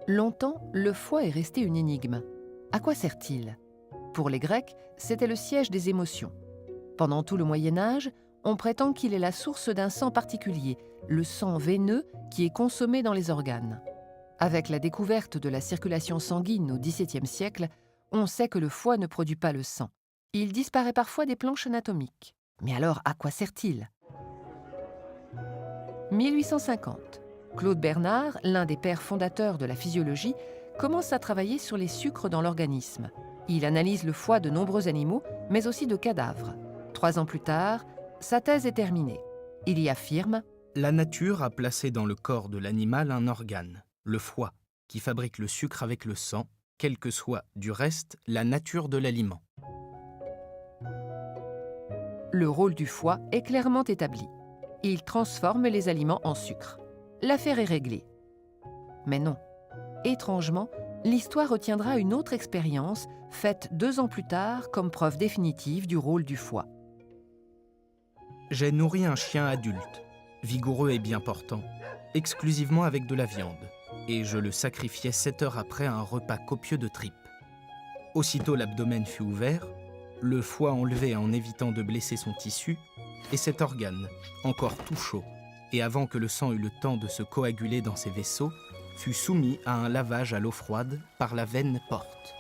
Longtemps, le foie est resté une énigme. À quoi sert-il? Pour les Grecs, c'était le siège des émotions. Pendant tout le Moyen Âge, on prétend qu'il est la source d'un sang particulier, le sang veineux qui est consommé dans les organes. Avec la découverte de la circulation sanguine au XVIIe siècle, on sait que le foie ne produit pas le sang. Il disparaît parfois des planches anatomiques. Mais alors, à quoi sert-il? 1850. Claude Bernard, l'un des pères fondateurs de la physiologie, commence à travailler sur les sucres dans l'organisme. Il analyse le foie de nombreux animaux, mais aussi de cadavres. 3 ans plus tard, sa thèse est terminée. Il y affirme: La nature a placé dans le corps de l'animal un organe, le foie, qui fabrique le sucre avec le sang, quelle que soit, du reste, la nature de l'aliment. le rôle du foie est clairement établi. Il transforme les aliments en sucre. L'affaire est réglée. Mais non. Étrangement, l'histoire retiendra une autre expérience faite 2 ans plus tard comme preuve définitive du rôle du foie. J'ai nourri un chien adulte, vigoureux et bien portant, exclusivement avec de la viande, et je le sacrifiais 7 heures après un repas copieux de tripes. Aussitôt l'abdomen fut ouvert, le foie enlevé en évitant de blesser son tissu, et cet organe, encore tout chaud, et avant que le sang eût le temps de se coaguler dans ses vaisseaux, fut soumis à un lavage à l'eau froide par la veine porte.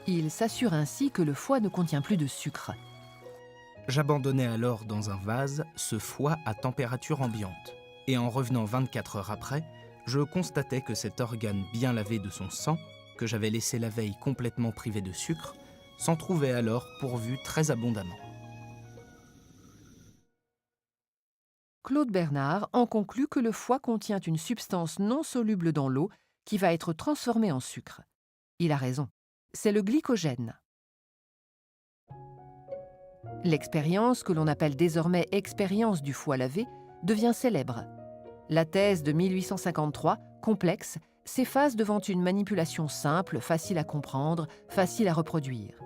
Il s'assure ainsi que le foie ne contient plus de sucre. J'abandonnai alors dans un vase ce foie à température ambiante, et en revenant 24 heures après, je constatais que cet organe bien lavé de son sang, que j'avais laissé la veille complètement privé de sucre, s'en trouvait alors pourvu très abondamment. Claude Bernard en conclut que le foie contient une substance non soluble dans l'eau qui va être transformée en sucre. Il a raison. C'est le glycogène. L'expérience, que l'on appelle désormais expérience du foie lavé, devient célèbre. La thèse de 1853, complexe, s'efface devant une manipulation simple, facile à comprendre, facile à reproduire.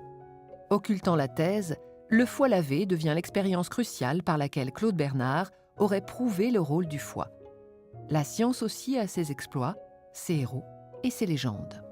Occultant la thèse, le foie lavé devient l'expérience cruciale par laquelle Claude Bernard aurait prouvé le rôle du foie. La science aussi a ses exploits, ses héros et ses légendes.